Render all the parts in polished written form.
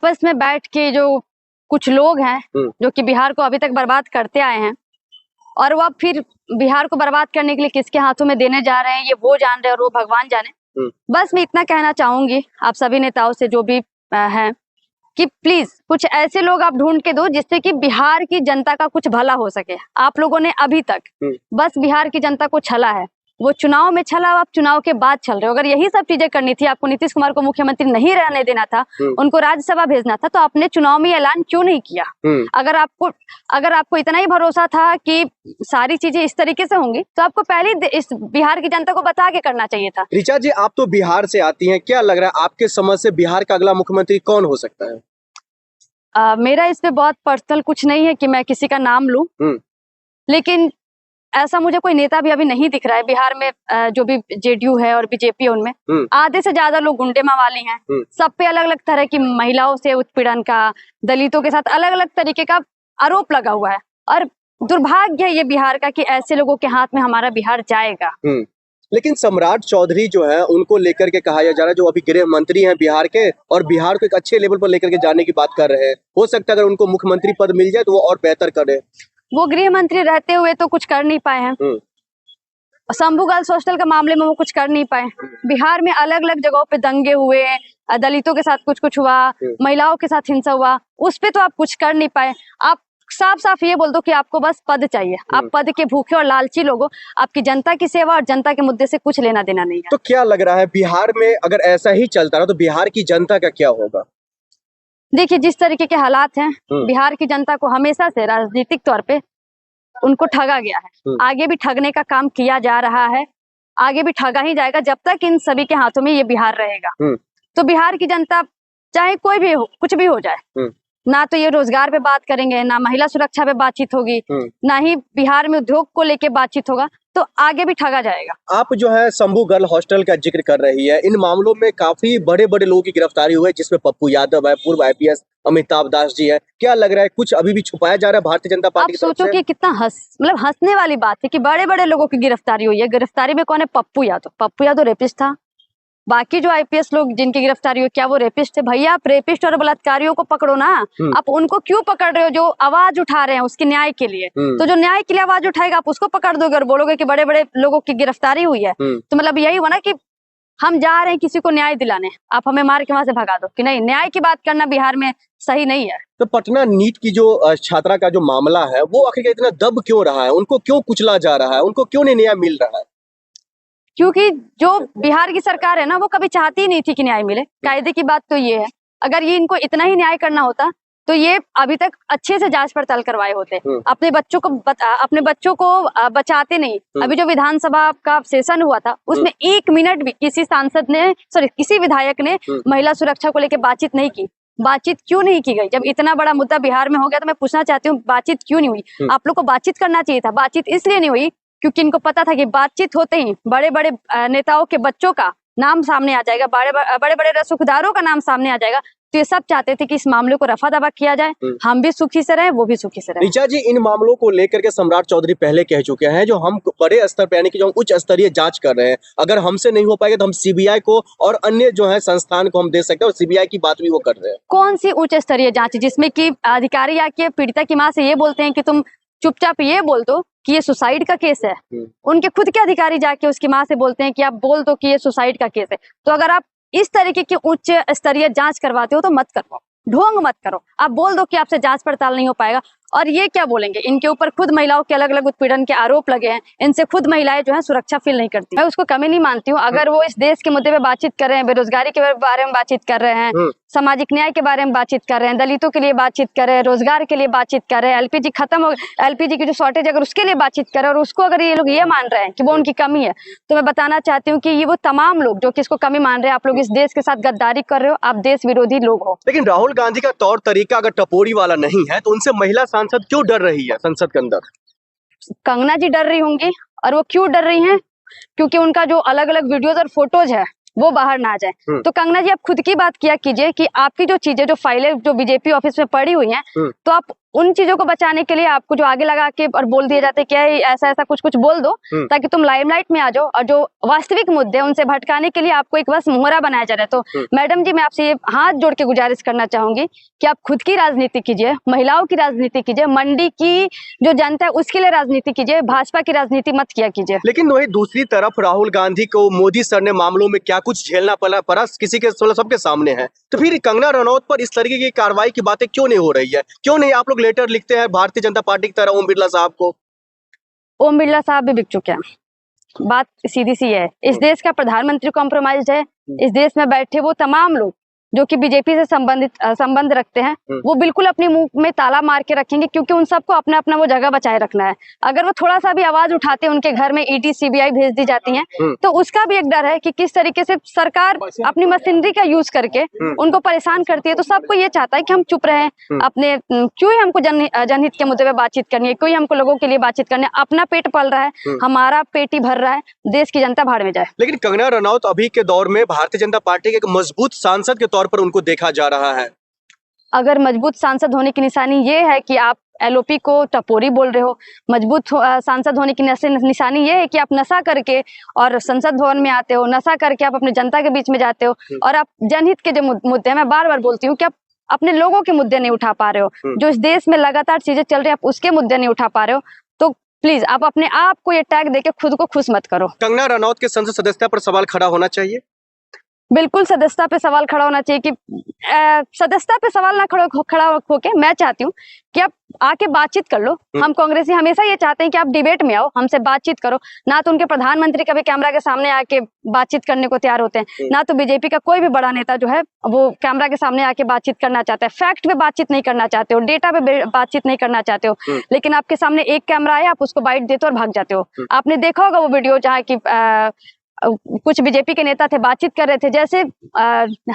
आपस में बैठ के जो कुछ लोग हैं जो कि बिहार को अभी तक बर्बाद करते आए हैं, और वो अब फिर बिहार को बर्बाद करने के लिए किसके हाथों में देने जा रहे हैं ये वो जान रहे हैं और वो भगवान जाने। बस मैं इतना कहना चाहूंगी आप सभी नेताओं से जो भी हैं कि प्लीज कुछ ऐसे लोग आप ढूंढ के दो जिससे कि बिहार की जनता का कुछ भला हो सके। आप लोगों ने अभी तक बस बिहार की जनता को छला है, वो चुनाव में छला, आप चुनाव के बाद छल रहे हो। अगर यही सब चीजें करनी थी, आपको नीतीश कुमार को मुख्यमंत्री नहीं रहने देना था, उनको राज्यसभा भेजना था, तो आपने चुनाव में ऐलान क्यों नहीं किया? अगर आपको इतना ही भरोसा था कि सारी चीजें इस तरीके से होंगी तो आपको पहले इस बिहार की जनता को बता के करना चाहिए था। ऋचा जी, आप तो बिहार से आती हैं, क्या लग रहा है आपके समझ से बिहार का अगला मुख्यमंत्री कौन हो सकता है? मेरा इस पे बहुत पर्सनल कुछ नहीं है कि मैं किसी का नाम लूं, लेकिन ऐसा मुझे कोई नेता भी अभी नहीं दिख रहा है बिहार में। जो भी जेडीयू है और बीजेपी है उनमें आधे से ज्यादा लोग गुंडे मावाली हैं। सब पे अलग अलग तरह की महिलाओं से उत्पीड़न का, दलितों के साथ अलग अलग तरीके का आरोप लगा हुआ है, और दुर्भाग्य है ये बिहार का कि ऐसे लोगों के हाथ में हमारा बिहार जाएगा। लेकिन सम्राट चौधरी जो है उनको लेकर के कहा जा रहा है, जो अभी गृह मंत्री हैं बिहार के, और बिहार को एक अच्छे लेवल पर लेकर के जाने की बात कर रहे हैं। हो सकता है अगर उनको मुख्यमंत्री पद मिल जाए तो वो और बेहतर करे। वो गृह मंत्री रहते हुए तो कुछ कर नहीं पाए हैं। शंभू गर्ल्स हॉस्टल के मामले में वो कुछ कर नहीं पाए। बिहार में अलग अलग जगहों पे दंगे हुए, दलितों के साथ कुछ हुआ, महिलाओं के साथ हिंसा हुआ, उस पे तो आप कुछ कर नहीं पाए। आप साफ साफ ये बोल दो कि आपको बस पद चाहिए। आप पद के भूखे और लालची लोगों, आपकी जनता की सेवा और जनता के मुद्दे से कुछ लेना देना नहीं है। तो क्या लग रहा है बिहार में अगर ऐसा ही चलता रहा तो बिहार की जनता का क्या होगा? देखिए, जिस तरीके के हालात हैं, बिहार की जनता को हमेशा से राजनीतिक तौर पे उनको ठगा गया है। आगे भी ठगने का काम किया जा रहा है, आगे भी ठगा ही जाएगा जब तक इन सभी के हाथों में ये बिहार रहेगा। तो बिहार की जनता चाहे कोई भी हो, कुछ भी हो जाए, ना तो ये रोजगार पे बात करेंगे, ना महिला सुरक्षा पे बातचीत होगी, ना ही बिहार में उद्योग को लेके बातचीत होगा, तो आगे भी ठगा जाएगा। आप जो है शंभू गर्ल हॉस्टल का जिक्र कर रही है, इन मामलों में काफी बड़े बड़े लोगों की गिरफ्तारी हुई है, जिसमें पप्पू यादव है, पूर्व आईपीएस अमिताभ दास जी है। क्या लग रहा है कुछ अभी भी छुपाया जा रहा है भारतीय जनता पार्टी की तरफ से? आप सोचो कि कितना हंसने वाली बात है कि बड़े बड़े लोगों की गिरफ्तारी हुई है। गिरफ्तारी में कौन है? पप्पू यादव रेपिस्ट था। बाकी जो आईपीएस लोग जिनकी गिरफ्तारी हुई, क्या वो रेपिस्ट थे? भैया, आप रेपिस्ट और बलात्कारियों को पकड़ो ना। आप उनको क्यों पकड़ रहे हो जो आवाज उठा रहे हैं उसके न्याय के लिए? तो जो न्याय के लिए आवाज उठाएगा आप उसको पकड़ दोगे और बोलोगे कि बड़े बड़े लोगों की गिरफ्तारी हुई है। तो मतलब यही हुआ ना कि हम जा रहे हैं किसी को न्याय दिलाने, आप हमें मार के वहां से भगा दो। कि नहीं, न्याय की बात करना बिहार में सही नहीं है। तो पटना नीट की जो छात्रा का जो मामला है वो आखिर इतना दब क्यों रहा है? उनको क्यों कुचला जा रहा है? उनको क्यों नहीं न्याय मिल रहा है? क्योंकि जो बिहार की सरकार है ना, वो कभी चाहती ही नहीं थी कि न्याय मिले। कायदे की बात तो ये है, अगर ये इनको इतना ही न्याय करना होता तो ये अभी तक अच्छे से जांच पड़ताल करवाए होते। अपने बच्चों को बचाते नहीं। अभी जो विधानसभा का सेशन हुआ था उसमें 1 मिनट भी किसी विधायक ने महिला सुरक्षा को लेकर बातचीत नहीं की। बातचीत क्यों नहीं की गई? जब इतना बड़ा मुद्दा बिहार में हो गया तो मैं पूछना चाहती हूँ, बातचीत क्यों नहीं हुई? आप लोग को बातचीत करना चाहिए था। बातचीत इसलिए नहीं हुई क्योंकि इनको पता था कि बातचीत होते ही बड़े बड़े नेताओं के बच्चों का नाम सामने आ जाएगा, बड़े बड़े रसूखदारों का नाम सामने आ जाएगा। तो ये सब चाहते थे कि इस मामले को रफा दफा किया जाए, हम भी सुखी से रहे, वो भी सुखी से रहे। ऋचा जी, इन मामलों को लेकर के सम्राट चौधरी पहले कह चुके हैं, जो हम बड़े स्तर पर यानी कि जो हम उच्च स्तरीय जांच कर रहे हैं, अगर हमसे नहीं हो पाएगा तो हम सीबीआई को और अन्य जो है संस्थान को हम दे सकते हैं, और सीबीआई की बात भी वो कर रहे हैं। कौन सी उच्च स्तरीय जांच जिसमें कि अधिकारी आके पीड़िता की माँ से ये बोलते हैं कि तुम चुपचाप ये बोल दो कि ये सुसाइड का केस है? उनके खुद के अधिकारी जाके उसकी माँ से बोलते हैं कि आप बोल दो कि ये सुसाइड का केस है। तो अगर आप इस तरीके की उच्च स्तरीय जांच करवाते हो तो मत करो, ढोंग मत करो। आप बोल दो कि आपसे जांच पड़ताल नहीं हो पाएगा। और ये क्या बोलेंगे? इनके ऊपर खुद महिलाओं के अलग अलग उत्पीड़न के आरोप लगे हैं, इनसे खुद महिलाएं जो है सुरक्षा फील नहीं करती। मैं उसको कमी नहीं मानती हूँ। अगर वो इस देश के मुद्दे पे बातचीत कर रहे हैं, बेरोजगारी के बारे में बातचीत कर रहे हैं, सामाजिक न्याय के बारे में बातचीत कर रहे हैं, दलितों के लिए बातचीत कर रहे हैं, रोजगार के लिए बातचीत कर रहे हैं, एलपीजी खत्म हो, एलपीजी की जो शॉर्टेज अगर उसके लिए बातचीत कर रहे हैं, और उसको अगर ये लोग ये मान रहे हैं कि वो उनकी कमी है, तो मैं बताना चाहती हूँ कि ये वो तमाम लोग जो कि इसको कमी मान रहे हैं, आप लोग इस देश के साथ गद्दारी कर रहे हो, आप देश विरोधी लोग हो। लेकिन राहुल गांधी का तौर तरीका अगर टपोरी वाला नहीं है तो उनसे महिला सांसद क्यों डर रही है संसद के अंदर? कंगना जी डर रही होंगी, और वो क्यों डर रही हैं? क्योंकि उनका जो अलग अलग वीडियोस और फोटोज है वो बाहर ना आ जाए। तो कंगना जी, आप खुद की बात किया कीजिए कि आपकी जो चीजें, जो फाइलें जो बीजेपी ऑफिस में पड़ी हुई हैं, तो आप उन चीजों को बचाने के लिए आपको जो आगे लगा के और बोल दिए जाते क्या ऐसा ऐसा कुछ कुछ बोल दो ताकि तुम लाइमलाइट में आ जाओ, और जो वास्तविक मुद्दे हैं उनसे भटकाने के लिए आपको एक बस मोहरा बनाया जा रहा है। तो मैडम जी, मैं आपसे ये हाथ जोड़ के गुजारिश करना चाहूंगी कि आप खुद की राजनीति कीजिए, महिलाओं की राजनीति कीजिए, मंडी की जो जनता है उसके लिए राजनीति कीजिए, भाजपा की राजनीति मत किया कीजिए। लेकिन वही दूसरी तरफ राहुल गांधी को मोदी सर ने मामलों में क्या कुछ झेलना पड़ा किसी के सबके सामने है, तो फिर कंगना रनौत पर इस तरीके की कार्रवाई की बातें क्यों नहीं हो रही है? क्यों नहीं आप लोग लेटर लिखते हैं भारतीय जनता पार्टी की तरह ओम बिरला साहब को? ओम बिरला साहब भी बिक चुके हैं, बात सीधी सी है। इस देश का प्रधानमंत्री कॉम्प्रोमाइज्ड है। इस देश में बैठे वो तमाम लोग जो कि बीजेपी से संबंध रखते हैं, वो बिल्कुल अपने मुंह में ताला मार के रखेंगे, क्योंकि उन सबको अपना अपना वो जगह बचाए रखना है। अगर वो थोड़ा सा भी आवाज उठाते हैं, उनके घर में ईडी सीबीआई भेज दी जाती है, तो उसका भी एक डर है कि किस तरीके से सरकार अपनी मशीनरी का यूज करके उनको परेशान करती है। तो सबको ये चाहता है कि हम चुप रहें, अपने क्यों ही हमको जनहित के मुद्दे पे बातचीत करनी है, क्यों ही हमको लोगों के लिए बातचीत करनी है। अपना पेट पल रहा है, हमारा पेट ही भर रहा है, देश की जनता भाड़ में जाए। लेकिन कंगना रनौत अभी के दौर में भारतीय जनता पार्टी के एक मजबूत सांसद के तौर पर उनको देखा जा रहा है। अगर मजबूत सांसद होने की निशानी ये है कि आप एलओपी को टपोरी बोल रहे हो, मजबूत सांसद होने की निशानी ये है कि आप नशा करके और संसद भवन में आते हो, नशा करके आप अपने जनता के बीच में जाते हो, और आप जनहित के जो मुद्दे, मैं बार बार बोलती हूँ कि आप अपने लोगों के मुद्दे नहीं उठा पा रहे हो, जो इस देश में लगातार चीजें चल रही है, आप उसके मुद्दे नहीं उठा पा रहे हो। तो प्लीज आप अपने आप को ये टैग देके खुद को खुश मत करो। कंगना रनौत के संसद सदस्यता पर सवाल खड़ा होना चाहिए। बिल्कुल सदस्यता पे सवाल खड़ा होना चाहिए कि सदस्यता पे सवाल ना खड़ा होके मैं चाहती हूँ कि आप आके बातचीत कर लो। हम कांग्रेसी हमेशा ये चाहते हैं कि आप डिबेट में आओ, हमसे बातचीत करो। ना तो उनके प्रधानमंत्री कभी कैमरा के सामने आके बातचीत करने को तैयार होते हैं, ना तो बीजेपी का कोई भी बड़ा नेता जो है वो कैमरा के सामने आके बातचीत करना चाहता है। फैक्ट पे बातचीत नहीं करना चाहते हो, डेटा पे बातचीत नहीं करना चाहते हो, लेकिन आपके सामने एक कैमरा आया, आप उसको बाइट देते हो और भाग जाते हो। आपने देखा होगा वो वीडियो जहाँ की कुछ बीजेपी के नेता थे, बातचीत कर रहे थे, जैसे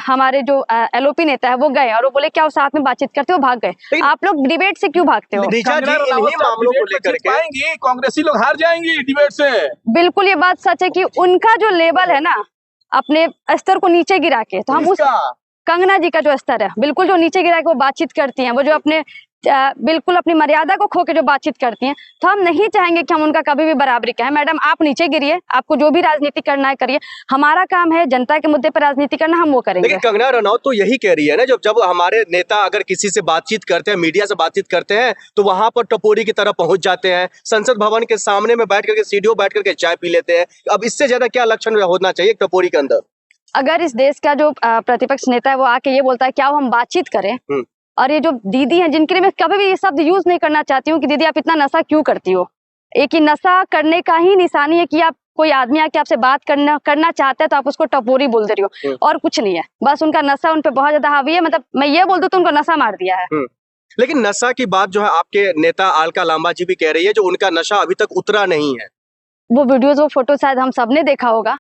हमारे जो एलओपी नेता है वो गए और वो बोले क्या वो साथ में बातचीत करते हो, भाग गए। आप लोग डिबेट से क्यों भागते हो? मामलों को लेकर के कांग्रेसी लोग हार जाएंगे डिबेट से। बिल्कुल ये बात सच है कि उनका जो लेवल है ना, अपने स्तर को नीचे गिरा के, तो हम उस कंगना जी का जो स्तर है बिल्कुल जो नीचे गिरा के वो बातचीत करती हैं, वो जो अपने बिल्कुल अपनी मर्यादा को खो के जो बातचीत करती हैं, तो हम नहीं चाहेंगे कि हम उनका कभी भी बराबरी कहें। मैडम आप नीचे गिरिए, आपको जो भी राजनीति करना है करिए, हमारा काम है जनता के मुद्दे पर राजनीति करना, हम वो करेंगे। लेकिन कंगना रनौत तो यही कह रही है ना, जब हमारे नेता अगर किसी से बातचीत करते हैं, मीडिया से बातचीत करते हैं, तो वहां पर टपोरी की तरह पहुंच जाते हैं, संसद भवन के सामने में बैठ करके सीढ़ियों बैठ करके चाय पी लेते हैं। अब इससे ज्यादा क्या लक्षण होना चाहिए टपोरी के अंदर? अगर इस देश का जो प्रतिपक्ष नेता है वो आके ये बोलता है क्या हम बातचीत करें, और ये जो दीदी हैं जिनके लिए मैं कभी भी ये शब्द यूज नहीं करना चाहती हूँ कि दीदी आप इतना नशा क्यों करती हो, एक ही नशा करने का ही निशानी है कि आप कोई आदमी आके आपसे बात करना चाहता है तो आप उसको टपोरी बोल दे रही हो, और कुछ नहीं है। बस उनका नशा उन पे बहुत ज्यादा हावी है, मतलब मैं ये बोल दूं तो उनको नशा मार दिया है। लेकिन नशा की बात जो है आपके नेता अलका लांबा जी भी कह रही है, जो उनका नशा अभी तक उतरा नहीं है। वो वीडियोज वो फोटो शायद हम सबने देखा होगा।